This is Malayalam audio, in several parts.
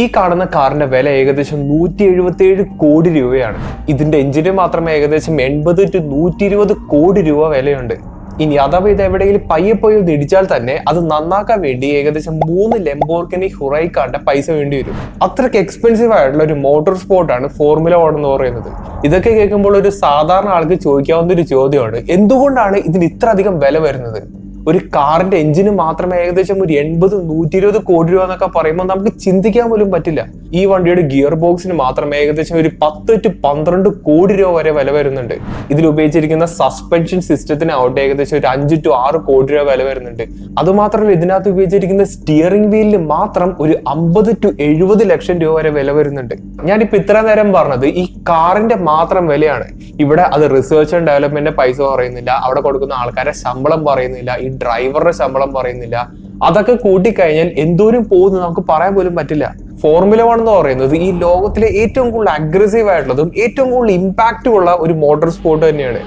ഈ കാണുന്ന കാറിന്റെ വില ഏകദേശം 177 കോടി രൂപയാണ്. ഇതിന്റെ എഞ്ചിന് മാത്രം ഏകദേശം 80 to 120 കോടി രൂപ വിലയുണ്ട്. ഇനി അഥവാ ഇത് എവിടെയെങ്കിലും പയ്യെ ഇടിച്ചാൽ തന്നെ അത് നന്നാക്കാൻ വേണ്ടി ഏകദേശം 3 ലംബോർഗിനി ഹുറൈക്കാന്റെ പൈസ വേണ്ടി വരും. അത്രയ്ക്ക് എക്സ്പെൻസീവ് ആയിട്ടുള്ള ഒരു മോട്ടോർ സ്പോർട്ടാണ് ഫോർമുല 1 എന്ന് പറയുന്നത്. ഇതൊക്കെ കേൾക്കുമ്പോൾ ഒരു സാധാരണ ആൾക്ക് ചോദിക്കാവുന്ന ഒരു ചോദ്യമാണ്, എന്തുകൊണ്ടാണ് ഇതിന് ഇത്ര അധികം വില വരുന്നത്? ഒരു കാറിന്റെ എഞ്ചിന് മാത്രം ഏകദേശം ഒരു 80-120 കോടി രൂപ എന്നൊക്കെ പറയുമ്പോൾ നമുക്ക് ചിന്തിക്കാൻ പോലും പറ്റില്ല. ഈ വണ്ടിയുടെ ഗിയർ ബോക്സിന് മാത്രം ഏകദേശം ഒരു 10 to 12 കോടി രൂപ വരെ വില വരുന്നുണ്ട്. ഇതിൽ ഉപയോഗിച്ചിരിക്കുന്ന സസ്പെൻഷൻ സിസ്റ്റത്തിനാവട്ടെ ഏകദേശം ഒരു 5 to 6 കോടി രൂപ വില വരുന്നുണ്ട്. അതുമാത്രമല്ല ഇതിനകത്ത് ഉപയോഗിച്ചിരിക്കുന്ന സ്റ്റിയറിംഗ് വീലിന് മാത്രം ഒരു 50 to 70 ലക്ഷം രൂപ വരെ വില വരുന്നുണ്ട്. ഞാനിപ്പോ ഇത്ര നേരം പറഞ്ഞത് ഈ കാറിന്റെ മാത്രം വിലയാണ്. ഇവിടെ അത് റിസർച്ച് ആൻഡ് ഡെവലപ്മെന്റ് പൈസ പറയുന്നില്ല, അവിടെ കൊടുക്കുന്ന ആൾക്കാരെ ശമ്പളം പറയുന്നില്ല, ഈ ഡ്രൈവറുടെ ശമ്പളം പറയുന്നില്ല. അതൊക്കെ കൂട്ടിക്കഴിഞ്ഞാൽ എന്തോരം പോകുന്നു നമുക്ക് പറയാൻ പോലും പറ്റില്ല. ഫോർമുല 1 എന്ന് പറയുന്നത് ഈ ലോകത്തിലെ ഏറ്റവും കൂടുതൽ അഗ്രസീവ് ആയിട്ടുള്ളതും ഏറ്റവും കൂടുതൽ ഇമ്പാക്റ്റ് ഉള്ള ഒരു മോട്ടോർ സ്പോർട്ട് തന്നെയാണ്.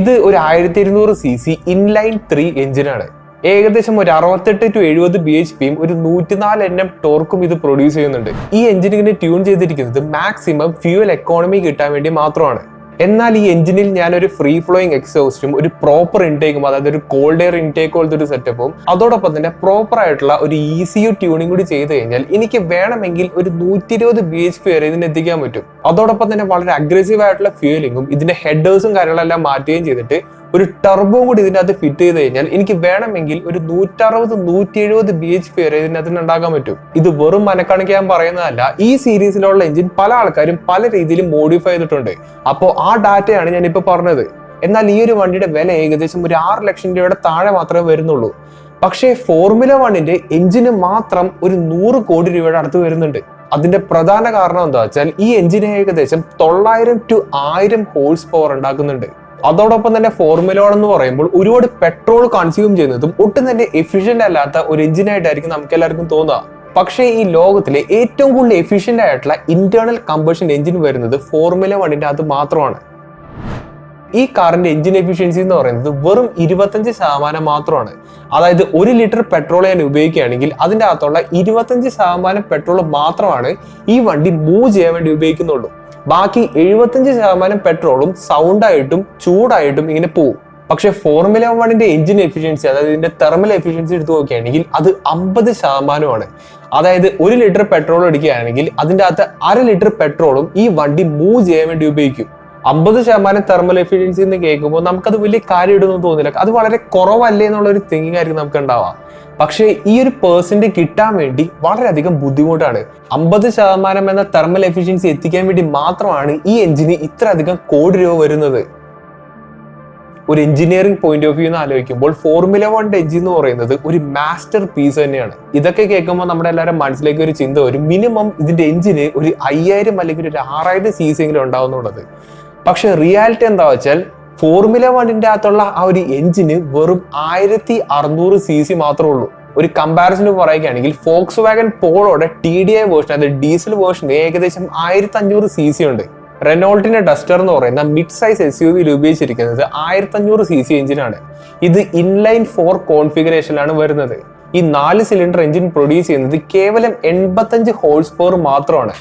ഇത് ഒരു 1200cc ഇൻലൈൻ 3 എഞ്ചിനാണ്. ഏകദേശം ഒരു 68 to 70 bhp ഒരു 104 Nm ടോർക്കും ഇത് പ്രൊഡ്യൂസ് ചെയ്യുന്നുണ്ട്. ഈ എഞ്ചിനിനെ ട്യൂൺ ചെയ്തിരിക്കുന്നത് മാക്സിമം ഫ്യൂവൽ എക്കോണമി കിട്ടാൻ വേണ്ടി മാത്രമാണ്. എന്നാൽ ഈ എഞ്ചിനിൽ ഞാനൊരു ഫ്രീ ഫ്ലോയിങ് എക്സോസ്റ്റും ഒരു പ്രോപ്പർ ഇൻടേക്കും, അതായത് ഒരു കോൾഡ് എയർ ഇൻടേക്ക് പോലത്തെ ഒരു സെറ്റപ്പും അതോടൊപ്പം തന്നെ പ്രോപ്പർ ആയിട്ടുള്ള ഒരു ECU ട്യൂണിംഗ് കൂടി ചെയ്ത് കഴിഞ്ഞാൽ എനിക്ക് വേണമെങ്കിൽ ഒരു 120 bhp വരെ ഇതിന് എത്തിക്കാൻ പറ്റും. അതോടൊപ്പം തന്നെ വളരെ അഗ്രസീവ് ആയിട്ടുള്ള ഫ്യൂലിങ്ങും ഇതിന്റെ ഹെഡേഴ്സും കാര്യങ്ങളെല്ലാം മാറ്റുകയും ചെയ്തിട്ട് ഒരു ടർബോ കൂടി ഇതിനകത്ത് ഫിറ്റ് ചെയ്ത് കഴിഞ്ഞാൽ എനിക്ക് വേണമെങ്കിൽ ഒരു 160-170 bhp വരെ ഇതിനകത്ത് ഉണ്ടാക്കാൻ പറ്റും. ഇത് വെറും മനക്കാണിക്കാൻ പറയുന്നതല്ല, ഈ സീരീസിലുള്ള എഞ്ചിൻ പല ആൾക്കാരും പല രീതിയിലും മോഡിഫൈ ചെയ്തിട്ടുണ്ട്. അപ്പോൾ ആ ഡാറ്റയാണ് ഞാനിപ്പോൾ പറഞ്ഞത്. എന്നാൽ ഈ ഒരു വണ്ടിയുടെ വില ഏകദേശം ഒരു 6 ലക്ഷം രൂപയുടെ താഴെ മാത്രമേ വരുന്നുള്ളൂ. പക്ഷേ ഫോർമുല 1ന്റെ എഞ്ചിന് മാത്രം ഒരു 100 കോടി രൂപയുടെ അടുത്ത് വരുന്നുണ്ട്. അതിന്റെ പ്രധാന കാരണം എന്താ വെച്ചാൽ ഈ എഞ്ചിന് ഏകദേശം 900 to 1000 ഹോഴ്സ് പവർ ഉണ്ടാക്കുന്നുണ്ട്. അതോടൊപ്പം തന്നെ ഫോർമുല 1 എന്ന് പറയുമ്പോൾ ഒരുപാട് പെട്രോൾ കൺസ്യൂം ചെയ്യുന്നതും ഒട്ടും തന്നെ എഫിഷ്യന്റ് അല്ലാത്ത ഒരു എഞ്ചിനായിട്ടായിരിക്കും നമുക്ക് എല്ലാവർക്കും തോന്നുക. പക്ഷേ ഈ ലോകത്തിലെ ഏറ്റവും കൂടുതൽ എഫിഷ്യന്റ് ആയിട്ടുള്ള ഇന്റേണൽ കമ്പഷൻ എഞ്ചിൻ വരുന്നത് ഫോർമുല 1ന്റെ അത് മാത്രമാണ്. ഈ കാറിന്റെ എഞ്ചിൻ എഫിഷ്യൻസി എന്ന് പറയുന്നത് വെറും 25% മാത്രമാണ്. അതായത് 1 ലിറ്റർ പെട്രോൾ ഞാൻ ഉപയോഗിക്കുകയാണെങ്കിൽ അതിന്റെ അകത്തുള്ള 25% പെട്രോൾ മാത്രമാണ് ഈ വണ്ടി മൂവ് ചെയ്യാൻ വേണ്ടി ഉപയോഗിക്കുന്നുള്ളൂ. ബാക്കി 75% പെട്രോളും സൗണ്ടായിട്ടും ചൂടായിട്ടും ഇങ്ങനെ പോകും. പക്ഷെ ഫോർമുല 1ന്റെ എഞ്ചിൻ എഫിഷ്യൻസി, അതായത് ഇതിന്റെ തെർമൽ എഫിഷ്യൻസി എടുത്ത് നോക്കുകയാണെങ്കിൽ അത് 50%. അതായത് 1 ലിറ്റർ പെട്രോൾ അടിക്കുകയാണെങ്കിൽ അതിന്റെ അകത്ത് 1/2 ലിറ്റർ പെട്രോളും ഈ വണ്ടി മൂവ് ചെയ്യാൻ വേണ്ടി ഉപയോഗിക്കും. 50% തെർമൽ എഫിഷ്യൻസി എന്ന് കേൾക്കുമ്പോൾ നമുക്കത് വലിയ കാര്യം ഇടുന്നു തോന്നില്ല, അത് വളരെ കുറവല്ലേ എന്നുള്ള ഒരു തിങ്കിങ് ആയിരിക്കും നമുക്ക് ഉണ്ടാവുക. പക്ഷേ ഈ ഒരു പേഴ്സന്റ് കിട്ടാൻ വേണ്ടി വളരെയധികം ബുദ്ധിമുട്ടാണ്. 50% എന്ന തെർമൽ എഫിഷ്യൻസി എത്തിക്കാൻ വേണ്ടി മാത്രമാണ് ഈ എഞ്ചിന് ഇത്ര അധികം കോടി രൂപ വരുന്നത്. ഒരു എഞ്ചിനീയറിംഗ് പോയിന്റ് ഓഫ് വ്യൂ എന്ന് ആലോചിക്കുമ്പോൾ ഫോർമുല 1 എഞ്ചിൻ എന്ന് പറയുന്നത് ഒരു മാസ്റ്റർ പീസ് തന്നെയാണ്. ഇതൊക്കെ കേൾക്കുമ്പോൾ നമ്മുടെ എല്ലാവരും മനസ്സിലേക്ക് ഒരു ചിന്ത വരും, മിനിമം ഇതിന്റെ എഞ്ചിന് ഒരു 5000 അല്ലെങ്കിൽ ഒരു 6000 cc എങ്കിലും ഉണ്ടാവുന്നുള്ളത്. പക്ഷെ റിയാലിറ്റി എന്താ വെച്ചാൽ ഫോർമുല 1ന്റെ അകത്തുള്ള ആ ഒരു എഞ്ചിന് വെറും 1600 cc മാത്രമേ ഉള്ളൂ. ഒരു കമ്പാരിസൺ പറയുകയാണെങ്കിൽ ഫോക്സ് വാഗൺ പോളോയുടെ TDI വേർഷൻ, അതായത് ഡീസൽ വേർഷൻ ഏകദേശം 1500 cc ഉണ്ട്. റെനോൾട്ടിന്റെ ഡസ്റ്റർ എന്ന് പറയുന്ന മിഡ് സൈസ് SUV ഉപയോഗിച്ചിരിക്കുന്നത് 1500 cc എഞ്ചിനാണ്. ഇത് ഇൻലൈൻ 4 കോൺഫിഗറേഷനിലാണ് വരുന്നത്. ഈ 4 സിലിണ്ടർ എഞ്ചിൻ പ്രൊഡ്യൂസ് ചെയ്യുന്നത് കേവലം 85 ഹോഴ്സ് പവർ മാത്രമാണ്.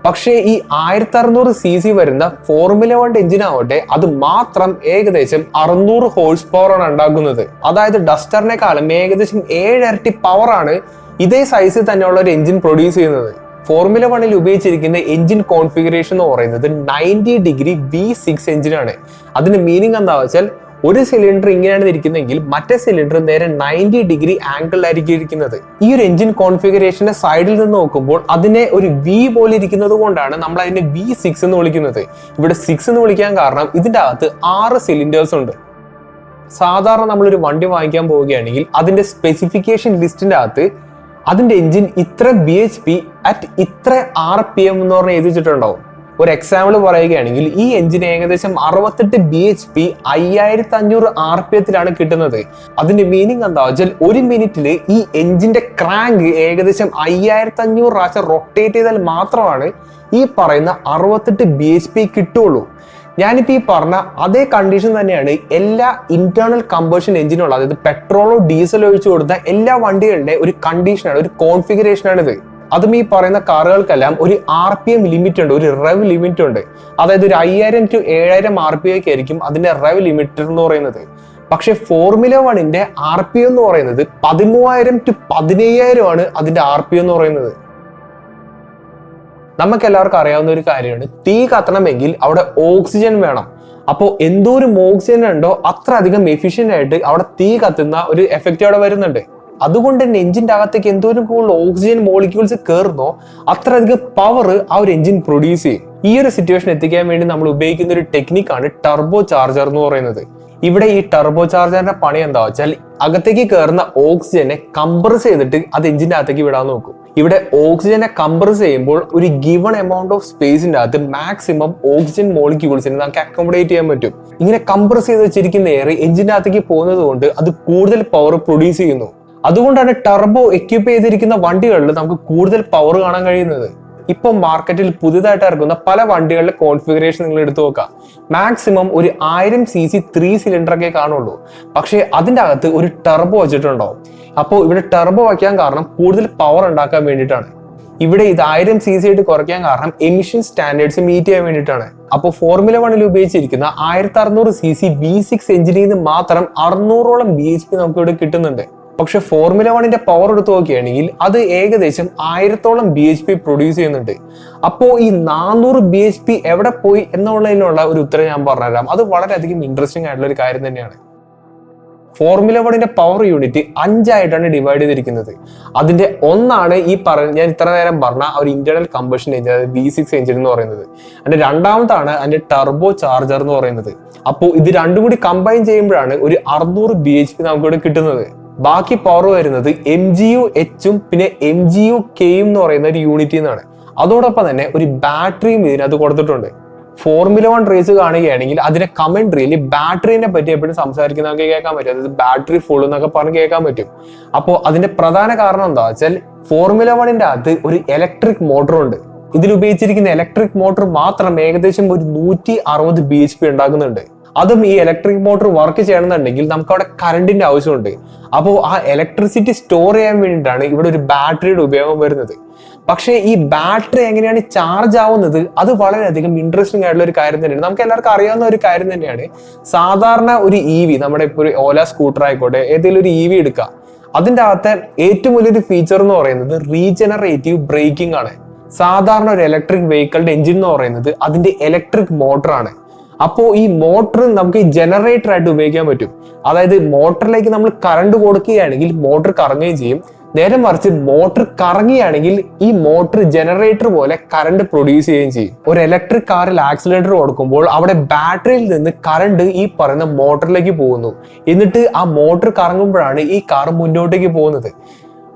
പക്ഷേ ഈ 1600 cc വരുന്ന ഫോർമുല 1 എഞ്ചിനാവട്ടെ അത് മാത്രം ഏകദേശം 600 ഹോഴ്സ് പവർ ആണ് ഉണ്ടാക്കുന്നത്. അതായത് ഡസ്റ്ററിനെക്കാളും ഏകദേശം 7 ഇരട്ടി പവർ ആണ് ഇതേ സൈസിൽ തന്നെയുള്ള ഒരു എഞ്ചിൻ പ്രൊഡ്യൂസ് ചെയ്യുന്നത്. ഫോർമുല 1ൽ ഉപയോഗിച്ചിരിക്കുന്ന എഞ്ചിൻ കോൺഫിഗറേഷൻ എന്ന് പറയുന്നത് 90° V6 എഞ്ചിനാണ്. അതിന്റെ മീനിങ് എന്താ വെച്ചാൽ ഒരു സിലിണ്ടർ ഇങ്ങനെയാണ് ഇരിക്കുന്നതെങ്കിൽ മറ്റേ സിലിണ്ടർ നേരെ 90° ആംഗിളിലായിരിക്കും ഇരിക്കുന്നത്. ഈ ഒരു എഞ്ചിൻ കോൺഫിഗറേഷന്റെ സൈഡിൽ നിന്ന് നോക്കുമ്പോൾ അതിനെ ഒരു V പോലെ ഇരിക്കുന്നത് കൊണ്ടാണ് നമ്മൾ അതിനെ V6 എന്ന് വിളിക്കുന്നത്. ഇവിടെ 6 എന്ന് വിളിക്കാൻ കാരണം ഇതിന്റെ അകത്ത് 6 സിലിണ്ടേഴ്സ് ഉണ്ട്. സാധാരണ നമ്മളൊരു വണ്ടി വാങ്ങിക്കാൻ പോവുകയാണെങ്കിൽ അതിന്റെ സ്പെസിഫിക്കേഷൻ ലിസ്റ്റിന്റെ അകത്ത് അതിന്റെ എഞ്ചിൻ ഇത്ര bhp അറ്റ് ഇത്ര RPM എന്ന് പറഞ്ഞ് എഴുതി വെച്ചിട്ടുണ്ടാവും. ഒരു എക്സാമ്പിൾ പറയുകയാണെങ്കിൽ ഈ എഞ്ചിന് ഏകദേശം 68 bhp 5500 RPM കിട്ടുന്നത്. അതിന്റെ മീനിങ് എന്താ വെച്ചാൽ ഒരു മിനിറ്റില് ഈ എഞ്ചിന്റെ ക്രാങ്ക് ഏകദേശം 5500 പ്രാവശ്യം റൊട്ടേറ്റ് ചെയ്താൽ മാത്രമാണ് ഈ പറയുന്ന 68 bhp കിട്ടുള്ളൂ. ഞാനിപ്പോൾ ഈ പറഞ്ഞ അതേ കണ്ടീഷൻ തന്നെയാണ് എല്ലാ ഇന്റേണൽ കമ്പഷൻ എഞ്ചിനുള്ള, അതായത് പെട്രോളോ ഡീസലോ ഒഴിച്ചു കൊടുത്ത എല്ലാ വണ്ടികളുടെ ഒരു കണ്ടീഷനാണ്, ഒരു കോൺഫിഗറേഷനാണിത്. അതും ഈ പറയുന്ന കാറുകൾക്കെല്ലാം ഒരു RPM ലിമിറ്റ് ഉണ്ട്, ഒരു റെവ് ലിമിറ്റ് ഉണ്ട്. അതായത് ഒരു 5000 to 7000 RPM ഒക്കെ ആയിരിക്കും അതിന്റെ റെവ് ലിമിറ്റ് എന്ന് പറയുന്നത്. പക്ഷെ ഫോർമുല 1ന്റെ RPM എന്ന് പറയുന്നത് 13000 to 15000 ആണ് അതിന്റെ RPM എന്ന് പറയുന്നത്. നമുക്ക് എല്ലാവർക്കും അറിയാവുന്ന ഒരു കാര്യമാണ്, തീ കത്തണമെങ്കിൽ അവിടെ ഓക്സിജൻ വേണം. അപ്പോൾ എന്തോരം ഓക്സിജൻ ഉണ്ടോ അത്ര അധികം എഫിഷ്യന്റ് ആയിട്ട് അവിടെ തീ കത്തുന്ന ഒരു എഫക്റ്റ് അവിടെ വരുന്നുണ്ട്. അതുകൊണ്ട് തന്നെ എഞ്ചിന്റെ അകത്തേക്ക് എന്തോരം കൂടുതൽ ഓക്സിജൻ മോളിക്യൂൾസ് കയറുന്നോ അത്രയധികം പവർ ആ ഒരു എഞ്ചിൻ പ്രൊഡ്യൂസ് ചെയ്യും. ഈ ഒരു സിറ്റുവേഷൻ എത്തിക്കാൻ വേണ്ടി നമ്മൾ ഉപയോഗിക്കുന്ന ഒരു ടെക്നിക്കാണ് ടർബോ ചാർജർ എന്ന് പറയുന്നത്. ഇവിടെ ഈ ടർബോ ചാർജറിന്റെ പണി എന്താ വെച്ചാൽ അകത്തേക്ക് കയറുന്ന ഓക്സിജനെ കംപ്രസ് ചെയ്തിട്ട് അത് എഞ്ചിന്റെ അകത്തേക്ക് വിടാൻ നോക്കും. ഇവിടെ ഓക്സിജനെ കംപ്രസ് ചെയ്യുമ്പോൾ ഒരു ഗിവൺ എമൗണ്ട് ഓഫ് സ്പേസിന്റെ അകത്ത് മാക്സിമം ഓക്സിജൻ മോളിക്യൂൾസിനെ നമുക്ക് അക്കോമഡേറ്റ് ചെയ്യാൻ പറ്റും. ഇങ്ങനെ കംപ്രസ് ചെയ്ത് വെച്ചിരിക്കുന്ന എയർ എഞ്ചിന്റെ അകത്തേക്ക് പോകുന്നത് കൊണ്ട് അത് കൂടുതൽ പവർ പ്രൊഡ്യൂസ് ചെയ്യുന്നു. അതുകൊണ്ടാണ് ടർബോ എക്യുപ്പ് ചെയ്തിരിക്കുന്ന വണ്ടികളിൽ നമുക്ക് കൂടുതൽ പവർ കാണാൻ കഴിയുന്നത്. ഇപ്പൊ മാർക്കറ്റിൽ പുതിയതായിട്ട് ഇറങ്ങുന്ന പല വണ്ടികളുടെ കോൺഫിഗറേഷൻ നിങ്ങൾ എടുത്തു നോക്കാം. മാക്സിമം ഒരു 1000 cc 3 സിലിണ്ടർ ഒക്കെ കാണുള്ളൂ. പക്ഷെ അതിന്റെ അകത്ത് ഒരു ടർബോ വെച്ചിട്ടുണ്ടാവും. അപ്പോൾ ഇവിടെ ടർബോ വയ്ക്കാൻ കാരണം കൂടുതൽ പവർ ഉണ്ടാക്കാൻ വേണ്ടിയിട്ടാണ്. ഇവിടെ ഇത് 1000 cc ആയിട്ട് കുറയ്ക്കാൻ കാരണം എമിഷൻ സ്റ്റാൻഡേർഡ്സ് മീറ്റ് ചെയ്യാൻ വേണ്ടിയിട്ടാണ്. അപ്പോൾ ഫോർമുല 1ൽ ഉപയോഗിച്ചിരിക്കുന്ന 1600 cc V6 എഞ്ചിനിൽ നിന്ന് മാത്രം 600ഓളം BHP നമുക്ക് ഇവിടെ കിട്ടുന്നുണ്ട്. പക്ഷെ ഫോർമുല 1ന്റെ പവർ എടുത്ത് നോക്കുകയാണെങ്കിൽ അത് ഏകദേശം 1000ഓളം BHP പ്രൊഡ്യൂസ് ചെയ്യുന്നുണ്ട്. അപ്പോൾ ഈ 400 BHP എവിടെ പോയി എന്നുള്ളതിനുള്ള ഒരു ഉത്തരം ഞാൻ പറഞ്ഞുതരാം. അത് വളരെയധികം ഇൻട്രസ്റ്റിംഗ് ആയിട്ടുള്ള ഒരു കാര്യം തന്നെയാണ്. ഫോർമുല 1ന്റെ പവർ യൂണിറ്റ് 5 ആയിട്ടാണ് ഡിവൈഡ് ചെയ്തിരിക്കുന്നത്. അതിന്റെ ഒന്നാണ് ഈ ഞാൻ ഇത്ര നേരം പറഞ്ഞ ഒരു ഇന്റേണൽ കമ്പഷൻ എഞ്ചിൻ, അതായത് V6 എഞ്ചിൻ എന്ന് പറയുന്നത്. അതിന്റെ രണ്ടാമതാണ് അതിന്റെ ടർബോ ചാർജർ എന്ന് പറയുന്നത്. അപ്പോൾ ഇത് രണ്ടും കൂടി കമ്പൈൻ ചെയ്യുമ്പോഴാണ് ഒരു 600 BHP നമുക്കിവിടെ കിട്ടുന്നത്. ബാക്കി പവർ വരുന്നത് MGU-H പിന്നെ MGU-K എന്ന് പറയുന്ന ഒരു യൂണിറ്റിൽ നിന്നാണ്. അതോടൊപ്പം തന്നെ ഒരു ബാറ്ററിയും ഇതിനകത്ത് കൊടുത്തിട്ടുണ്ട്. ഫോർമുല 1 റേസ് കാണുകയാണെങ്കിൽ അതിന്റെ കമന്ററിയിൽ ബാറ്ററിനെ പറ്റി എപ്പോഴും സംസാരിക്കുന്നതൊക്കെ കേൾക്കാൻ പറ്റും. അതായത് ബാറ്ററി ഫുൾ എന്നൊക്കെ പറഞ്ഞ് കേൾക്കാൻ പറ്റും. അപ്പോൾ അതിന്റെ പ്രധാന കാരണം എന്താ വെച്ചാൽ ഫോർമുല 1ന്റെ അകത്ത് ഒരു ഇലക്ട്രിക് മോട്ടർ ഉണ്ട്. ഇതിൽ ഉപയോഗിച്ചിരിക്കുന്ന ഇലക്ട്രിക് മോട്ടർ മാത്രം ഏകദേശം ഒരു 160 BHP ഉണ്ടാക്കുന്നുണ്ട്. അതും ഈ ഇലക്ട്രിക് മോട്ടോർ വർക്ക് ചെയ്യണമെന്നുണ്ടെങ്കിൽ നമുക്ക് അവിടെ കറണ്ടിന്റെ ആവശ്യമുണ്ട്. അപ്പോൾ ആ ഇലക്ട്രിസിറ്റി സ്റ്റോർ ചെയ്യാൻ വേണ്ടിയിട്ടാണ് ഇവിടെ ഒരു ബാറ്ററിയുടെ ഉപയോഗം വരുന്നത്. പക്ഷേ ഈ ബാറ്ററി എങ്ങനെയാണ് ചാർജ് ആവുന്നത് അത് വളരെയധികം ഇൻട്രസ്റ്റിംഗ് ആയിട്ടുള്ള ഒരു കാര്യം തന്നെയാണ്. നമുക്ക് എല്ലാവർക്കും അറിയാവുന്ന ഒരു കാര്യം തന്നെയാണ്. സാധാരണ ഒരു EV, നമ്മുടെ ഇപ്പോൾ ഒരു ഓല സ്കൂട്ടർ ആയിക്കോട്ടെ, ഏതെങ്കിലും ഒരു EV എടുക്കുക, അതിൻ്റെ അകത്തെ ഏറ്റവും വലിയൊരു ഫീച്ചർ എന്ന് പറയുന്നത് റീജനറേറ്റീവ് ബ്രേക്കിംഗ് ആണ്. സാധാരണ ഒരു ഇലക്ട്രിക് വെഹിക്കിളിന്റെ എഞ്ചിൻ എന്ന് പറയുന്നത് അതിന്റെ ഇലക്ട്രിക് മോട്ടറാണ്. അപ്പോൾ ഈ മോട്ടർ നമുക്ക് ജനറേറ്റർ ആയിട്ട് ഉപയോഗിക്കാൻ പറ്റും. അതായത് മോട്ടറിലേക്ക് നമ്മൾ കറണ്ട് കൊടുക്കുകയാണെങ്കിൽ മോട്ടർ കറങ്ങുകയും ചെയ്യും. നേരെ മറിച്ച് മോട്ടർ കറങ്ങിയാണെങ്കിൽ ഈ മോട്ടർ ജനറേറ്റർ പോലെ കറണ്ട് പ്രൊഡ്യൂസ് ചെയ്യുകയും ചെയ്യും. ഒരു ഇലക്ട്രിക് കാറിൽ ആക്സിലേറ്റർ കൊടുക്കുമ്പോൾ അവിടെ ബാറ്ററിയിൽ നിന്ന് കറണ്ട് ഈ പറയുന്ന മോട്ടറിലേക്ക് പോകുന്നു. എന്നിട്ട് ആ മോട്ടർ കറങ്ങുമ്പോഴാണ് ഈ കാർ മുന്നോട്ടേക്ക് പോകുന്നത്.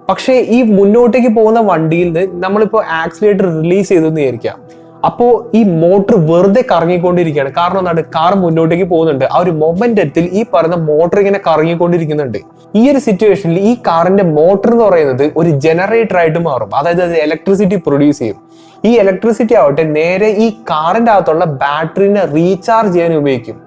പക്ഷേ ഈ മുന്നോട്ടേക്ക് പോകുന്ന വണ്ടിയിൽ നിന്ന് നമ്മളിപ്പോൾ ആക്സിലേറ്റർ റിലീസ് ചെയ്തെന്ന് വിചാരിക്കാം. അപ്പോൾ ഈ മോട്ടർ വെറുതെ കറങ്ങിക്കൊണ്ടിരിക്കുകയാണ്. കാരണം എന്താണ്? കാർ മുന്നോട്ടേക്ക് പോകുന്നുണ്ട്. ആ ഒരു മൊമെന്റത്തിൽ ഈ പറയുന്ന മോട്ടർ ഇങ്ങനെ കറങ്ങിക്കൊണ്ടിരിക്കുന്നുണ്ട്. ഈ ഒരു സിറ്റുവേഷനിൽ ഈ കാറിന്റെ മോട്ടർ എന്ന് പറയുന്നത് ഒരു ജനറേറ്റർ ആയിട്ട് മാറും. അതായത് അത് ഇലക്ട്രിസിറ്റി പ്രൊഡ്യൂസ് ചെയ്യും. ഈ ഇലക്ട്രിസിറ്റി ആവട്ടെ നേരെ ഈ കാറിന്റെ അകത്തുള്ള ബാറ്ററിനെ റീചാർജ് ചെയ്യാൻ ഉപയോഗിക്കും.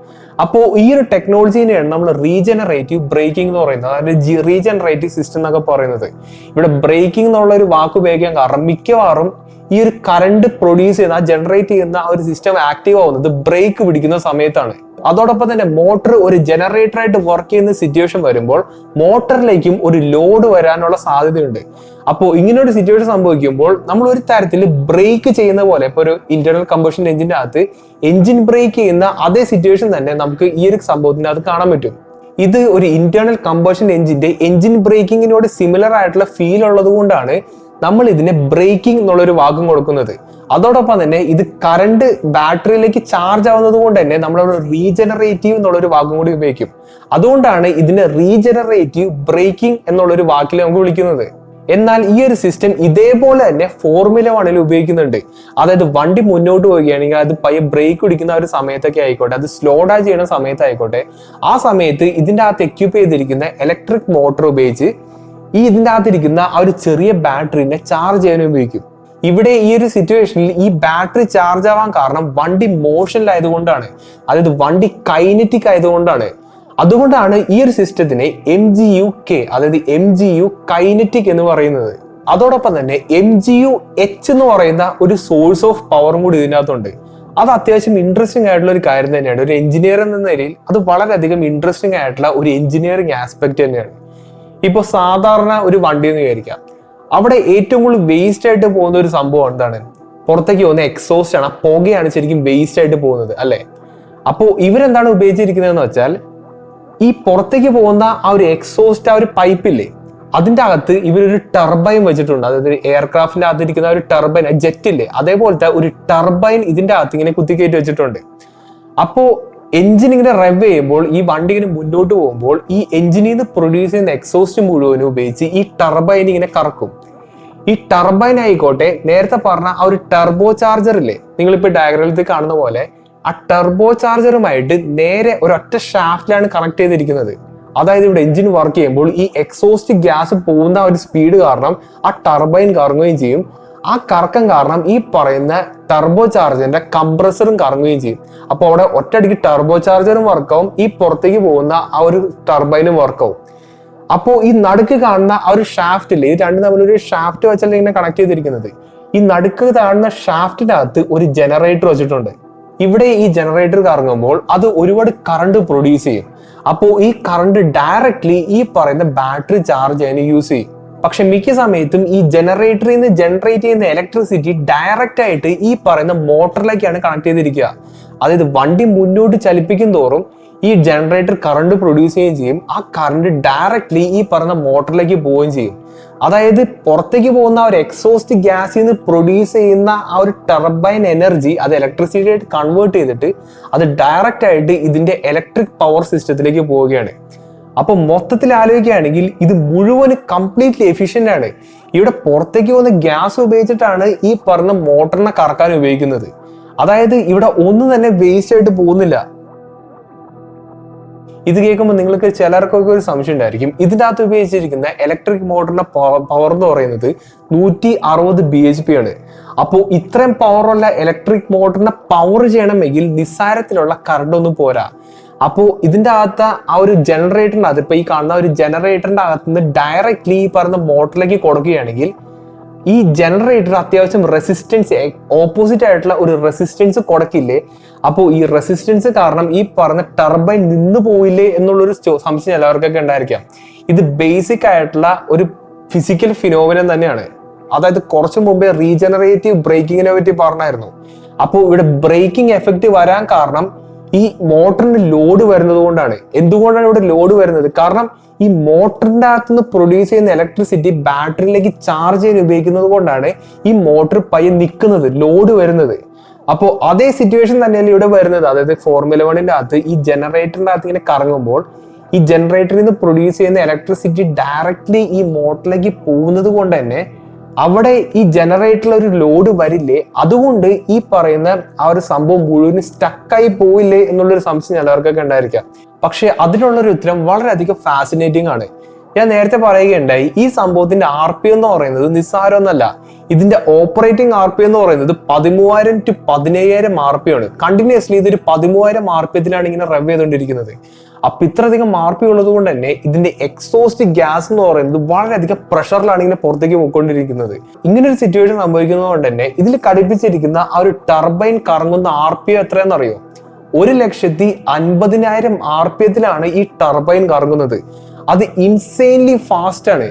അപ്പോൾ ഈ ഒരു ടെക്നോളജീനെയാണ് നമ്മൾ റീജനറേറ്റീവ് ബ്രേക്കിംഗ് എന്ന് പറയുന്നത്, അതായത് റീജനറേറ്റീവ് സിസ്റ്റം എന്നൊക്കെ പറയുന്നത്. ഇവിടെ ബ്രേക്കിംഗ് എന്നുള്ള ഒരു വാക്ക് ഉപയോഗിക്കാൻ കാരണം മിക്കവാറും ഈ ഒരു കറണ്ട് പ്രൊഡ്യൂസ് ചെയ്യുന്ന, ജനറേറ്റ് ചെയ്യുന്ന ആ ഒരു സിസ്റ്റം ആക്റ്റീവ് ആവുന്നത് ബ്രേക്ക് പിടിക്കുന്ന സമയത്താണ്. അതോടൊപ്പം തന്നെ മോട്ടർ ഒരു ജനറേറ്റർ ആയിട്ട് വർക്ക് ചെയ്യുന്ന സിറ്റുവേഷൻ വരുമ്പോൾ മോട്ടറിലേക്കും ഒരു ലോഡ് വരാനുള്ള സാധ്യതയുണ്ട്. അപ്പോൾ ഇങ്ങനെ ഒരു സിറ്റുവേഷൻ സംഭവിക്കുമ്പോൾ നമ്മൾ ഒരു തരത്തിൽ ബ്രേക്ക് ചെയ്യുന്ന പോലെ, ഇപ്പോൾ ഒരു ഇന്റേണൽ കമ്പഷൻ എഞ്ചിന്റെ അകത്ത് എഞ്ചിൻ ബ്രേക്ക് ചെയ്യുന്ന അതേ സിറ്റുവേഷൻ തന്നെ നമുക്ക് ഈ ഒരു സംഭവത്തിന്റെ അകത്ത് കാണാൻ പറ്റും. ഇത് ഒരു ഇന്റേണൽ കമ്പഷൻ എഞ്ചിന്റെ എഞ്ചിൻ ബ്രേക്കിങ്ങിനോട് സിമിലർ ആയിട്ടുള്ള ഫീൽ ഉള്ളത് കൊണ്ടാണ് നമ്മൾ ഇതിനെ ബ്രേക്കിംഗ് എന്നുള്ളൊരു വാക്കും കൊടുക്കുന്നത്. അതോടൊപ്പം തന്നെ ഇത് കറണ്ട് ബാറ്ററിയിലേക്ക് ചാർജ് ആവുന്നത് കൊണ്ട് തന്നെ നമ്മളവിടെ റീജനറേറ്റീവ് എന്നുള്ളൊരു വാക്കും കൂടി ഉപയോഗിക്കും. അതുകൊണ്ടാണ് ഇതിനെ റീജനറേറ്റീവ് ബ്രേക്കിംഗ് എന്നുള്ളൊരു വാക്കിൽ നമുക്ക് വിളിക്കുന്നത്. എന്നാൽ ഈ ഒരു സിസ്റ്റം ഇതേപോലെ തന്നെ ഫോർമുല 1ൽ ഉപയോഗിക്കുന്നുണ്ട്. അതായത് വണ്ടി മുന്നോട്ട് പോവുകയാണെങ്കിൽ അത് പയ്യെ ബ്രേക്ക് പിടിക്കുന്ന ഒരു സമയത്തൊക്കെ ആയിക്കോട്ടെ, അത് സ്ലോ ഡൗൺ ചെയ്യുന്ന സമയത്തായിക്കോട്ടെ, ആ സമയത്ത് ഇതിൻ്റെ അകത്ത് എക്യുപ്പ് ചെയ്തിരിക്കുന്ന ഇലക്ട്രിക് മോട്ടോർ ഉപയോഗിച്ച് ഇതിൻ്റെ അകത്തിരിക്കുന്ന ആ ഒരു ചെറിയ ബാറ്ററിനെ ചാർജ് ചെയ്യാൻ ഉപയോഗിക്കും. ഇവിടെ ഈ ഒരു സിറ്റുവേഷനിൽ ഈ ബാറ്ററി ചാർജ് ആവാൻ കാരണം വണ്ടി മോഷനിലായതുകൊണ്ടാണ്, അതായത് വണ്ടി കൈനറ്റിക് ആയതുകൊണ്ടാണ്. അതുകൊണ്ടാണ് ഈ ഒരു സിസ്റ്റത്തിനെ MGU-K, അതായത് MGU കൈനറ്റിക് എന്ന് പറയുന്നത്. അതോടൊപ്പം തന്നെ MGU-H എന്ന് പറയുന്ന ഒരു സോഴ്സ് ഓഫ് പവറും കൂടി ഇതിനകത്തുണ്ട്. അത് അത്യാവശ്യം ഇൻട്രസ്റ്റിംഗ് ആയിട്ടുള്ള ഒരു കാര്യം തന്നെയാണ്. ഒരു എഞ്ചിനീയർ എന്ന നിലയിൽ അത് വളരെയധികം ഇൻട്രസ്റ്റിംഗ് ആയിട്ടുള്ള ഒരു എഞ്ചിനീയറിംഗ് ആസ്പെക്ട് തന്നെയാണ്. ഇപ്പോൾ സാധാരണ ഒരു വണ്ടി എന്ന് വിചാരിക്കാം, അവിടെ ഏറ്റവും കൂടുതൽ വേസ്റ്റ് ആയിട്ട് പോകുന്ന ഒരു സംഭവം എന്താണ്? പുറത്തേക്ക് പോകുന്ന എക്സോസ്റ്റ് ആണ്, പുകയാണ് ശരിക്കും വേസ്റ്റ് ആയിട്ട് പോകുന്നത് അല്ലെ. അപ്പോൾ ഇവരെന്താണ് ഉപയോഗിച്ചിരിക്കുന്നതെന്ന് വെച്ചാൽ, ഈ പുറത്തേക്ക് പോകുന്ന ആ ഒരു എക്സോസ്റ്റ്, ആ ഒരു പൈപ്പില്ലേ, അതിന്റെ അകത്ത് ഇവരൊരു ടർബൈൻ വെച്ചിട്ടുണ്ട്. അതായത് എയർക്രാഫ്റ്റിന്റെ അകത്ത് ഇരിക്കുന്ന ഒരു ടർബൈൻ, ജെറ്റ് ഇല്ലേ, അതേപോലത്തെ ഒരു ടർബൈൻ ഇതിന്റെ അകത്ത് ഇങ്ങനെ കുത്തിക്കയറ്റി വെച്ചിട്ടുണ്ട്. അപ്പോ എഞ്ചിൻ ഇങ്ങനെ റെവ് ചെയ്യുമ്പോൾ, ഈ വണ്ടി ഇങ്ങനെ മുന്നോട്ട് പോകുമ്പോൾ, ഈ എഞ്ചിനിൽ നിന്ന് പ്രൊഡ്യൂസ് ചെയ്യുന്ന എക്സോസ്റ്റ് മുഴുവനും ഉപയോഗിച്ച് ഈ ടർബൈൻ ഇങ്ങനെ കറക്കും. ഈ ടർബൈൻ ആയിക്കോട്ടെ, നേരത്തെ പറഞ്ഞ ആ ഒരു ടർബോ ചാർജർ ഇല്ലേ, നിങ്ങളിപ്പോ ഡയഗ്രാമിൽ കാണുന്ന പോലെ, ആ ടർബോ ചാർജറുമായിട്ട് നേരെ ഒരൊറ്റ ഷാഫ്റ്റിലാണ് കണക്ട് ചെയ്തിരിക്കുന്നത്. അതായത് ഇവിടെ എഞ്ചിൻ വർക്ക് ചെയ്യുമ്പോൾ ഈ എക്സോസ്റ്റ് ഗ്യാസ് പോകുന്ന ഒരു സ്പീഡ് കാരണം ആ ടർബൈൻ കറങ്ങുകയും ചെയ്യും. ആ കറക്കം കാരണം ഈ പറയുന്ന ടർബോ ചാർജറിന്റെ കംപ്രസറും കറങ്ങുകയും ചെയ്യും. അപ്പോൾ അവിടെ ഒറ്റയടിക്ക് ടർബോ ചാർജറും വർക്കാവും, ഈ പുറത്തേക്ക് പോകുന്ന ആ ഒരു ടർബൈനും വർക്കാവും. അപ്പോൾ ഈ നടുക്ക് കാണുന്ന ആ ഒരു ഷാഫ്റ്റ് ഇല്ലേ, ഇത് രണ്ടും തമ്മിലൊരു ഷാഫ്റ്റ് വെച്ചല്ലേ ഇങ്ങനെ കണക്ട് ചെയ്തിരിക്കുന്നത്. ഈ നടുക്ക് കാണുന്ന ഷാഫ്റ്റിനകത്ത് ഒരു ജനറേറ്റർ വെച്ചിട്ടുണ്ട്. ഇവിടെ ഈ ജനറേറ്റർ കറങ്ങുമ്പോൾ അത് ഒരുപാട് കറണ്ട് പ്രൊഡ്യൂസ് ചെയ്യും. അപ്പോൾ ഈ കറണ്ട് ഡയറക്ട്ലി ഈ പറയുന്ന ബാറ്ററി ചാർജ് ചെയ്യാൻ യൂസ് ചെയ്യും. പക്ഷെ മിക്ക സമയത്തും ഈ ജനറേറ്ററിൽ നിന്ന് ജനറേറ്റ് ചെയ്യുന്ന ഇലക്ട്രിസിറ്റി ഡയറക്റ്റ് ആയിട്ട് ഈ പറയുന്ന മോട്ടറിലേക്കാണ് കണക്ട് ചെയ്തിരിക്കുക. അതായത് വണ്ടി മുന്നോട്ട് ചലിപ്പിക്കും തോറും ഈ ജനറേറ്റർ കറണ്ട് പ്രൊഡ്യൂസ് ചെയ്യുകയും ചെയ്യും. ആ കറണ്ട് ഡയറക്ട്ലി ഈ പറയുന്ന മോട്ടറിലേക്ക് പോവുകയും ചെയ്യും. അതായത് പുറത്തേക്ക് പോകുന്ന ഒരു എക്സോസ്റ്റ് ഗ്യാസിൽ നിന്ന് പ്രൊഡ്യൂസ് ചെയ്യുന്ന ആ ഒരു ടർബൈൻ എനർജി അത് ഇലക്ട്രിസിറ്റി ആയിട്ട് കൺവേർട്ട് ചെയ്തിട്ട് അത് ഡയറക്റ്റ് ആയിട്ട് ഇതിന്റെ ഇലക്ട്രിക് പവർ സിസ്റ്റത്തിലേക്ക് പോവുകയാണ്. അപ്പൊ മൊത്തത്തിൽ ആലോചിക്കുകയാണെങ്കിൽ ഇത് മുഴുവൻ കംപ്ലീറ്റ്ലി എഫിഷ്യന്റ് ആണ്. ഇവിടെ പുറത്തേക്ക് പോകുന്ന ഗ്യാസ് ഉപയോഗിച്ചിട്ടാണ് ഈ പറഞ്ഞ മോട്ടറിനെ കറക്കാൻ ഉപയോഗിക്കുന്നത്. അതായത് ഇവിടെ ഒന്നും തന്നെ വേസ്റ്റ് ആയിട്ട് പോകുന്നില്ല. ഇത് കേൾക്കുമ്പോൾ നിങ്ങൾക്ക് ചിലർക്കൊക്കെ ഒരു സംശയം ഉണ്ടായിരിക്കും, ഇതിൻ്റെ അകത്ത് ഉപയോഗിച്ചിരിക്കുന്ന ഇലക്ട്രിക് മോട്ടറിന്റെ പവർ എന്ന് പറയുന്നത് 160 bhp ആണ്. അപ്പോൾ ഇത്രയും പവറുള്ള ഇലക്ട്രിക് മോട്ടറിനെ പവർ ചെയ്യണമെങ്കിൽ നിസ്സാരത്തിലുള്ള കറണ്ട് ഒന്നും പോരാ. അപ്പോൾ ഇതിന്റെ അകത്ത് ആ ഒരു ജനറേറ്ററിന്റെ അകത്ത്, ഇപ്പൊ ഈ കാണുന്ന ഒരു ജനറേറ്ററിന്റെ അകത്ത് നിന്ന് ഡയറക്ട്ലി ഈ പറഞ്ഞ മോട്ടറിലേക്ക് കൊടുക്കുകയാണെങ്കിൽ ഈ ജനറേറ്റർ അത്യാവശ്യം റെസിസ്റ്റൻസ്, ഓപ്പോസിറ്റ് ആയിട്ടുള്ള ഒരു റെസിസ്റ്റൻസ് കൊടുക്കില്ലേ. അപ്പോൾ ഈ റെസിസ്റ്റൻസ് കാരണം ഈ പറഞ്ഞ ടർബൈൻ നിന്ന് പോയില്ലേ എന്നുള്ളൊരു സംശയം എല്ലാവർക്കൊക്കെ ഉണ്ടായിരിക്കാം. ഇത് ബേസിക് ആയിട്ടുള്ള ഒരു ഫിസിക്കൽ ഫിനോമിനൻ തന്നെയാണ്. അതായത് കുറച്ചു മുമ്പേ റീജനറേറ്റീവ് ബ്രേക്കിങ്ങിനെ പറ്റി പറഞ്ഞായിരുന്നു. അപ്പോൾ ഇവിടെ ബ്രേക്കിംഗ് എഫക്റ്റ് വരാൻ കാരണം ഈ മോട്ടറിന് ലോഡ് വരുന്നത് കൊണ്ടാണ്. എന്തുകൊണ്ടാണ് ഇവിടെ ലോഡ് വരുന്നത്? കാരണം ഈ മോട്ടറിന്റെ അകത്ത് നിന്ന് പ്രൊഡ്യൂസ് ചെയ്യുന്ന ഇലക്ട്രിസിറ്റി ബാറ്ററിയിലേക്ക് ചാർജ് ചെയ്യാൻ ഉപയോഗിക്കുന്നത് കൊണ്ടാണ് ഈ മോട്ടർ പയ്യെ നിൽക്കുന്നത്, ലോഡ് വരുന്നത്. അപ്പോൾ അതേ സിറ്റുവേഷൻ തന്നെയല്ലേ ഇവിടെ വരുന്നത്. അതായത് ഫോർമുല 1ന്റെ അകത്ത് ഈ ജനറേറ്ററിന്റെ അകത്ത് ഇങ്ങനെ കറങ്ങുമ്പോൾ ഈ ജനറേറ്ററിൽ നിന്ന് പ്രൊഡ്യൂസ് ചെയ്യുന്ന ഇലക്ട്രിസിറ്റി ഡയറക്ട്ലി ഈ മോട്ടറിലേക്ക് പോകുന്നത് കൊണ്ട് തന്നെ അവിടെ ഈ ജനറേറ്ററിൽ ഒരു ലോഡ് വരില്ലേ. അതുകൊണ്ട് ഈ പറയുന്ന ആ ഒരു സംഭവം മുഴുവൻ സ്റ്റക്കായി പോയില്ലേ എന്നുള്ളൊരു സംശയം എല്ലാവർക്കൊക്കെ ഉണ്ടായിരിക്കാം. പക്ഷെ അതിനുള്ളൊരു ഉത്തരം വളരെയധികം ഫാസിനേറ്റിംഗ് ആണ്. ഞാൻ നേരത്തെ പറയുകയുണ്ടായി, ഈ സംഭവത്തിന്റെ RPM എന്ന് പറയുന്നത് നിസ്സാരമൊന്നല്ല. ഇതിന്റെ ഓപ്പറേറ്റിംഗ് RPM എന്ന് പറയുന്നത് 13,000 to 15,000 RPM ആണ്. കണ്ടിന്യൂസ്ലി ഇതൊരു 13,000 RPM ഇങ്ങനെ റവ് ചെയ്തുകൊണ്ടിരിക്കുന്നത്. അപ്പൊ ഇത്രയധികം RPM ഉള്ളത് കൊണ്ട് തന്നെ ഇതിന്റെ എക്സോസ്റ്റ് ഗ്യാസ് എന്ന് പറയുന്നത് വളരെയധികം പ്രഷറിലാണ് ഇങ്ങനെ പുറത്തേക്ക് പോയിക്കൊണ്ടിരിക്കുന്നത്. ഇങ്ങനെ ഒരു സിറ്റുവേഷൻ സംഭവിക്കുന്നത് കൊണ്ട് തന്നെ ഇതിൽ ഘടിപ്പിച്ചിരിക്കുന്ന ആ ഒരു ടർബൈൻ കറങ്ങുന്ന RPM എത്രയെന്നറിയോ? 1,50,000 RPM ഈ ടർബൈൻ കറങ്ങുന്നത്. അത് ഇൻസെയിൻലി ഫാസ്റ്റ് ആണ്.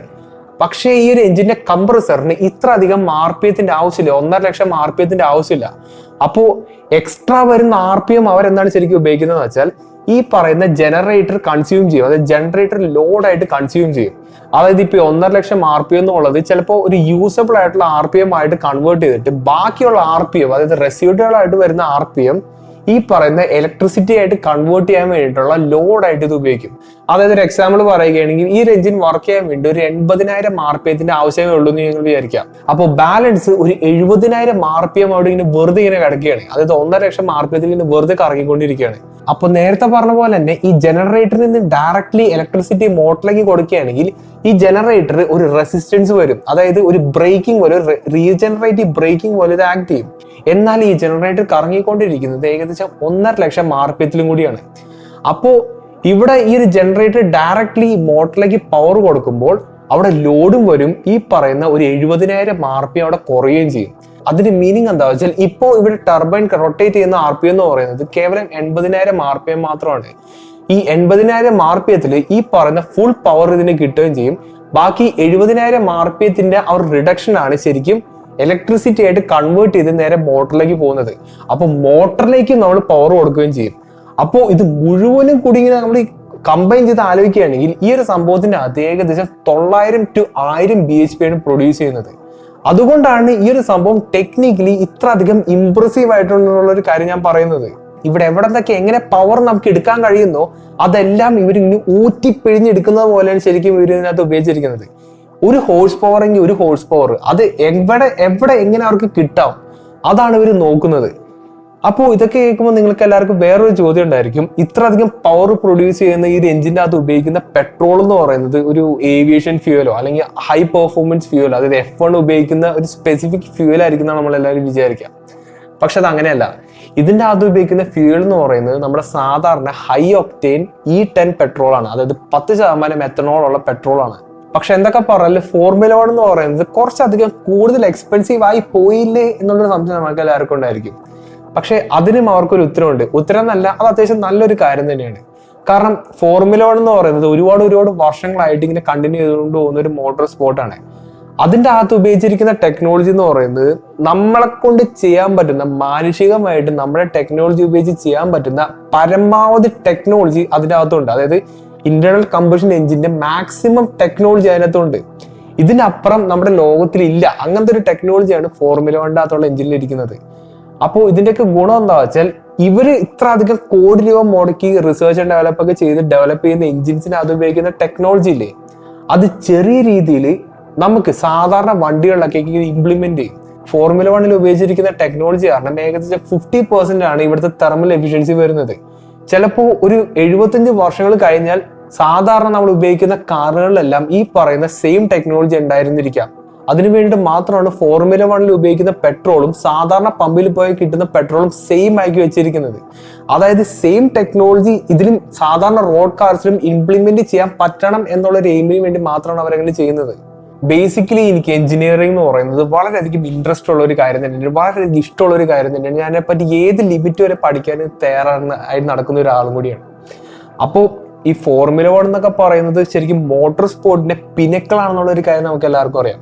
പക്ഷേ ഈ ഒരു എഞ്ചിന്റെ കംപ്രസറിന് ഇത്ര അധികം RPM ആവശ്യമില്ല, 1,50,000 RPM ആവശ്യമില്ല. അപ്പോ എക്സ്ട്രാ വരുന്ന RPM അവരെന്താണ് ശരിക്കും ഉപയോഗിക്കുന്നത് വെച്ചാൽ ഈ പറയുന്ന ജനറേറ്റർ കൺസ്യൂം ചെയ്യും. അതായത് ജനറേറ്റർ ലോഡായിട്ട് കൺസ്യൂം ചെയ്യും. അതായത് ഇപ്പൊ 1,50,000 RPM എന്നുള്ളത് ചിലപ്പോൾ ഒരു യൂസബിൾ ആയിട്ടുള്ള RPM ആയിട്ട് കൺവേർട്ട് ചെയ്തിട്ട് ബാക്കിയുള്ള RPM, അതായത് റെസിഡ്യൂവൽ ആയിട്ട് വരുന്ന RPM ഈ പറയുന്ന ഇലക്ട്രിസിറ്റി ആയിട്ട് കൺവേർട്ട് ചെയ്യാൻ വേണ്ടിയിട്ടുള്ള ലോഡായിട്ട് ഇത് ഉപയോഗിക്കും. അതായത് ഒരു എക്സാമ്പിൾ പറയുകയാണെങ്കിൽ ഈ ഒരു എഞ്ചിൻ വർക്ക് ചെയ്യാൻ വേണ്ടി ഒരു 80,000 RPM ആവശ്യമേ ഉള്ളൂ എന്ന് നിങ്ങൾ വിചാരിക്കാം. അപ്പോൾ ബാലൻസ് ഒരു 70,000 RPM അവിടെ ഇങ്ങനെ വെറുതെ ഇങ്ങനെ കിടക്കുകയാണ്. അതായത് 1,50,000 RPM ഇങ്ങനെ വെറുതെ കറങ്ങിക്കൊണ്ടിരിക്കുകയാണ്. അപ്പൊ നേരത്തെ പറഞ്ഞ പോലെ തന്നെ ഈ ജനറേറ്ററിൽ നിന്ന് ഡയറക്ട്ലി ഇലക്ട്രിസിറ്റി മോട്ടറിലേക്ക് കൊടുക്കുകയാണെങ്കിൽ ഈ ജനറേറ്റർ ഒരു റെസിസ്റ്റൻസ് വരും. അതായത് ഒരു ബ്രേക്കിംഗ് പോലെ, റീജനറേറ്റീവ് ബ്രേക്കിംഗ് പോലെ ഇത് ആക്ട് ചെയ്യും. എന്നാൽ ഈ ജനറേറ്റർ കറങ്ങിക്കൊണ്ടിരിക്കുന്നത് ഏകദേശം 1,50,000 RPM കൂടിയാണ്. അപ്പോ ഇവിടെ ഈ ഒരു ജനറേറ്റർ ഡയറക്ട്ലി മോട്ടറിലേക്ക് പവർ കൊടുക്കുമ്പോൾ അവിടെ ലോഡും വരും, ഈ പറയുന്ന ഒരു 70,000 RPM അവിടെ കുറയുകയും ചെയ്യും. അതിന്റെ മീനിങ് എന്താ വെച്ചാൽ ഇപ്പോൾ ഇവിടെ ടർബൈൻ റൊട്ടേറ്റ് ചെയ്യുന്ന RPM എന്ന് പറയുന്നത് കേവലം 80,000 RPM മാത്രമാണ്. ഈ 80,000 RPM ഈ പറയുന്ന ഫുൾ പവർ ഇതിന് കിട്ടുകയും ചെയ്യും. ബാക്കി 70,000 RPM ആ ഒരു റിഡക്ഷൻ ആണ് ശരിക്കും ഇലക്ട്രിസിറ്റി ആയിട്ട് കൺവേർട്ട് ചെയ്ത് നേരെ മോട്ടറിലേക്ക് പോകുന്നത്. അപ്പൊ മോട്ടറിലേക്ക് നമ്മൾ പവർ കൊടുക്കുകയും ചെയ്യും. അപ്പോൾ ഇത് മുഴുവനും കൂടി ഇങ്ങനെ നമ്മൾ കമ്പൈൻ ചെയ്ത് ആലോചിക്കുകയാണെങ്കിൽ ഈ ഒരു സംഭവത്തിന്റെ അകത്ത് ഏകദേശം 900 to 1000 bhp ആണ് പ്രൊഡ്യൂസ് ചെയ്യുന്നത്. അതുകൊണ്ടാണ് ഈ ഒരു സംഭവം ടെക്നിക്കലി ഇത്ര അധികം ഇംപ്രസീവ് ആയിട്ടുള്ള ഒരു കാര്യം ഞാൻ പറയുന്നത്. ഇവിടെ എവിടെ നിന്നൊക്കെ എങ്ങനെ പവർ നമുക്ക് എടുക്കാൻ കഴിയുന്നോ അതെല്ലാം ഇവരിങ്ങനെ ഊറ്റിപ്പിഴിഞ്ഞെടുക്കുന്നത് പോലെയാണ് ശരിക്കും ഇവർ ഇതിനകത്ത് ഉപയോഗിച്ചിരിക്കുന്നത്. ഒരു ഹോഴ്സ് പവർ എങ്കിൽ ഒരു ഹോഴ്സ് പവർ അത് എവിടെ എങ്ങനെ അവർക്ക് കിട്ടാം അതാണ് ഇവർ നോക്കുന്നത്. അപ്പോൾ ഇതൊക്കെ കേൾക്കുമ്പോൾ നിങ്ങൾക്ക് എല്ലാവർക്കും വേറൊരു ചോദ്യം ഉണ്ടായിരിക്കും, ഇത്ര അധികം പവർ പ്രൊഡ്യൂസ് ചെയ്യുന്ന ഈ ഒരു എഞ്ചിന്റെ അകത്ത് ഉപയോഗിക്കുന്ന പെട്രോൾ എന്ന് പറയുന്നത് ഒരു ഏവിയേഷൻ ഫ്യൂവലോ അല്ലെങ്കിൽ ഹൈ പെർഫോമൻസ് ഫ്യൂവലോ, അതായത് F1 ഉപയോഗിക്കുന്ന ഒരു സ്പെസിഫിക് ഫ്യൂവൽ ആയിരിക്കും നമ്മൾ എല്ലാവരും വിചാരിക്കാം. പക്ഷെ അത് അങ്ങനെയല്ല. ഇതിന്റെ അകത്ത് ഉപയോഗിക്കുന്ന ഫ്യൂവൽ എന്ന് പറയുന്നത് നമ്മുടെ സാധാരണ ഹൈ ഒക്ടേൻ E10 പെട്രോൾ ആണ്, അതായത് 10% എത്തനോൾ ഉള്ള പെട്രോൾ ആണ്. പക്ഷെ എന്തൊക്കെ പറഞ്ഞാൽ ഫോർമുല 1 എന്ന് പറയുന്നത് കുറച്ചധികം കൂടുതൽ എക്സ്പെൻസീവ് ആയി പോയില്ലേ എന്നുള്ളൊരു സംശയം നമുക്ക് എല്ലാവർക്കും ഉണ്ടായിരിക്കും. പക്ഷെ അതിനും അവർക്കൊരു ഉത്തരവുണ്ട്. ഉത്തരം എന്നല്ല, അത് അത്യാവശ്യം നല്ലൊരു കാര്യം തന്നെയാണ്. കാരണം ഫോർമുല 1 എന്ന് പറയുന്നത് ഒരുപാട് വർഷങ്ങളായിട്ട് ഇങ്ങനെ കണ്ടിന്യൂ ചെയ്തുകൊണ്ട് പോകുന്ന ഒരു മോട്ടോർ സ്പോർട്ടാണ്. അതിൻ്റെ അകത്ത് ഉപയോഗിച്ചിരിക്കുന്ന ടെക്നോളജി എന്ന് പറയുന്നത് നമ്മളെ കൊണ്ട് ചെയ്യാൻ പറ്റുന്ന, മാനുഷികമായിട്ട് നമ്മുടെ ടെക്നോളജി ഉപയോഗിച്ച് ചെയ്യാൻ പറ്റുന്ന പരമാവധി ടെക്നോളജി അതിൻ്റെ അകത്തുണ്ട്. അതായത് ഇന്റേണൽ കമ്പഷൻ എഞ്ചിന്റെ മാക്സിമം ടെക്നോളജി അതിനകത്തുണ്ട്. ഇതിനപ്പുറം നമ്മുടെ ലോകത്തിൽ ഇല്ല. അങ്ങനത്തെ ഒരു ടെക്നോളജിയാണ് ഫോർമുല 1 അകത്തുള്ള എഞ്ചിനിൽ ഇരിക്കുന്നത്. അപ്പോൾ ഇതിന്റെയൊക്കെ ഗുണം എന്താ വെച്ചാൽ ഇവര് ഇത്ര അധികം കോടി രൂപ മുടക്കി റിസർച്ച് ആൻഡ് ഡെവലപ്പ് ഒക്കെ ചെയ്ത് ഡെവലപ്പ് ചെയ്യുന്ന എഞ്ചിൻസിന് അത് ഉപയോഗിക്കുന്ന ടെക്നോളജി ഇല്ലേ, അത് ചെറിയ രീതിയിൽ നമുക്ക് സാധാരണ വണ്ടികളിലൊക്കെ ഇംപ്ലിമെന്റ് ചെയ്യും. ഫോർമുല 1 ഉപയോഗിച്ചിരിക്കുന്ന ടെക്നോളജി കാരണം ഏകദേശം 50% ആണ് ഇവിടുത്തെ തെർമൽ എഫിഷ്യൻസി വരുന്നത്. ചിലപ്പോൾ ഒരു 75 വർഷങ്ങൾ കഴിഞ്ഞാൽ സാധാരണ നമ്മൾ ഉപയോഗിക്കുന്ന കാറുകളിലെല്ലാം ഈ പറയുന്ന സെയിം ടെക്നോളജി ഉണ്ടായിരുന്നിരിക്കാം. അതിനു വേണ്ടിയിട്ട് മാത്രമാണ് ഫോർമുല 1 ഉപയോഗിക്കുന്ന പെട്രോളും സാധാരണ പമ്പിൽ പോയി കിട്ടുന്ന പെട്രോളും സെയിം ആക്കി വെച്ചിരിക്കുന്നത്. അതായത് സെയിം ടെക്നോളജി ഇതിലും സാധാരണ റോഡ് കാർസിലും ഇംപ്ലിമെന്റ് ചെയ്യാൻ പറ്റണം എന്നുള്ള ഒരു എയിമിന് വേണ്ടി മാത്രമാണ് അവരങ്ങനെ ചെയ്യുന്നത്. ബേസിക്കലി എനിക്ക് എഞ്ചിനീയറിംഗ് എന്ന് പറയുന്നത് വളരെയധികം ഇൻട്രസ്റ്റ് ഉള്ള ഒരു കാര്യം തന്നെയാണ്, വളരെയധികം ഇഷ്ടമുള്ള ഒരു കാര്യം തന്നെയാണ്. ഞാനെപ്പറ്റി ഏത് ലിമിറ്റ് വരെ പഠിക്കാൻ തയ്യാറായി നടക്കുന്ന ഒരാളും കൂടിയാണ്. അപ്പോൾ ഈ ഫോർമുല 1 എന്നൊക്കെ പറയുന്നത് ശരിക്കും മോട്ടോർ സ്പോർട്ടിന്റെ പിനക്കളാണെന്നുള്ള ഒരു കാര്യം നമുക്ക് എല്ലാവർക്കും അറിയാം.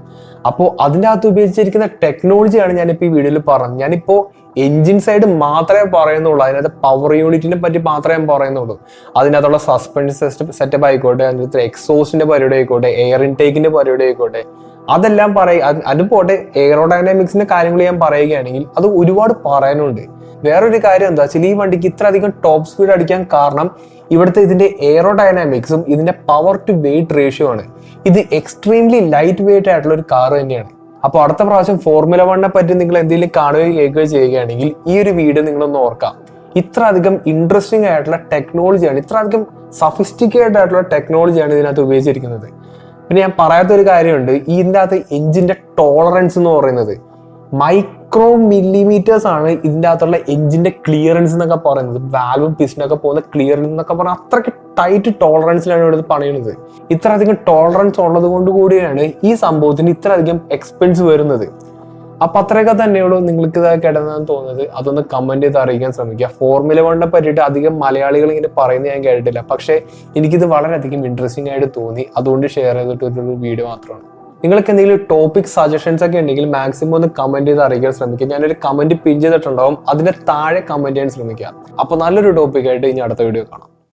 അപ്പോൾ അതിൻ്റെ അകത്ത് ഉപയോഗിച്ചിരിക്കുന്ന ടെക്നോളജിയാണ് ഞാനിപ്പോൾ ഈ വീഡിയോയിൽ പറഞ്ഞത്. ഞാനിപ്പോൾ എഞ്ചിൻ സൈഡ് മാത്രമേ പറയുന്നുള്ളൂ, അതിനകത്ത് പവർ യൂണിറ്റിനെ പറ്റി മാത്രമേ പറയുന്നുള്ളൂ. അതിനകത്തുള്ള സസ്പെൻഷൻ സെറ്റപ്പ് ആയിക്കോട്ടെ, അതിനകത്ത് എക്സോസ്റ്റിന്റെ പരിപാടി ആയിക്കോട്ടെ, എയർ ഇൻടേക്കിന്റെ പരിപാടി ആയിക്കോട്ടെ, അതെല്ലാം അതുപോട്ടെ എയറോഡൈനാമിക്സിന്റെ കാര്യങ്ങൾ ഞാൻ പറയുകയാണെങ്കിൽ അത് ഒരുപാട് പറയാനുണ്ട്. വേറൊരു കാര്യം എന്താ വെച്ചാൽ ഈ വണ്ടിക്ക് ഇത്ര അധികം ടോപ്പ് സ്പീഡ് അടിക്കാൻ കാരണം ഇവിടുത്തെ ഇതിന്റെ എയറോഡൈനാമിക്സും ഇതിന്റെ പവർ ടു വെയിറ്റ് റേഷ്യോ ആണ്. ഇത് എക്സ്ട്രീംലി ലൈറ്റ് വെയിറ്റ് ആയിട്ടുള്ള ഒരു കാർ തന്നെയാണ്. അപ്പോൾ അടുത്ത പ്രാവശ്യം ഫോർമുല 1 പറ്റി നിങ്ങൾ എന്തെങ്കിലും കാണുകയോ കേൾക്കുകയോ ചെയ്യുകയാണെങ്കിൽ ഈ ഒരു വീഡിയോ നിങ്ങളൊന്ന് ഓർക്കാം. ഇത്ര അധികം ഇൻട്രസ്റ്റിംഗ് ആയിട്ടുള്ള ടെക്നോളജിയാണ്, ഇത്ര അധികം സഫിസ്റ്റിക്കേറ്റഡ് ആയിട്ടുള്ള ടെക്നോളജിയാണ് ഇതിനകത്ത് ഉപയോഗിച്ചിരിക്കുന്നത്. പിന്നെ ഞാൻ പറയാത്തൊരു കാര്യമുണ്ട്, ഇതിൻ്റെ അകത്ത് എഞ്ചിന്റെ ടോളറൻസ് എന്ന് പറയുന്നത് മൈക്രോ മില്ലിമീറ്റേഴ്സ് ആണ്. ഇതിൻ്റെ അകത്തുള്ള എഞ്ചിന്റെ ക്ലിയറൻസ് എന്നൊക്കെ പറയുന്നത്, വാൽവും പിസ്റ്റനൊക്കെ പോകുന്ന ക്ലിയറൻസ് എന്നൊക്കെ പറഞ്ഞാൽ അത്രയ്ക്ക് ടൈറ്റ് ടോളറൻസിലാണ് ഇവിടെ പണിയുന്നത്. ഇത്ര അധികം ടോളറൻസ് ഉള്ളത് കൊണ്ട് കൂടിയാണ് ഈ സംഭവത്തിന് ഇത്ര അധികം എക്സ്പെൻസ് വരുന്നത്. അപ്പൊ അത്രയൊക്കെ തന്നെയുള്ളൂ. നിങ്ങൾക്ക് ഇതൊക്കെ കേട്ടതെന്ന് തോന്നുന്നത് അതൊന്ന് കമന്റ് ചെയ്ത് അറിയിക്കാൻ ശ്രമിക്കുക. ഫോർമുല 1 പറ്റിയിട്ട് അധികം മലയാളികൾ ഇങ്ങനെ പറയുന്നത് ഞാൻ കേട്ടിട്ടില്ല, പക്ഷെ എനിക്കിത് വളരെയധികം ഇൻട്രസ്റ്റിംഗ് ആയിട്ട് തോന്നി, അതുകൊണ്ട് ഷെയർ ചെയ്തിട്ടൊരു വീഡിയോ മാത്രമാണ്. നിങ്ങൾക്ക് എന്തെങ്കിലും ടോപ്പിക് സജഷൻസ് ഒക്കെ ഉണ്ടെങ്കിൽ മാക്സിമം ഒന്ന് കമന്റ് ചെയ്ത് അറിയിക്കാൻ ശ്രമിക്കുക. ഞാനൊരു കമന്റ് പിൻ ചെയ്തിട്ടുണ്ടാവും, അതിന്റെ താഴെ കമന്റ് ചെയ്യാൻ ശ്രമിക്കുക. അപ്പൊ നല്ലൊരു ടോപ്പിക്കായിട്ട് ഇനി അടുത്ത വീഡിയോ കാണാം.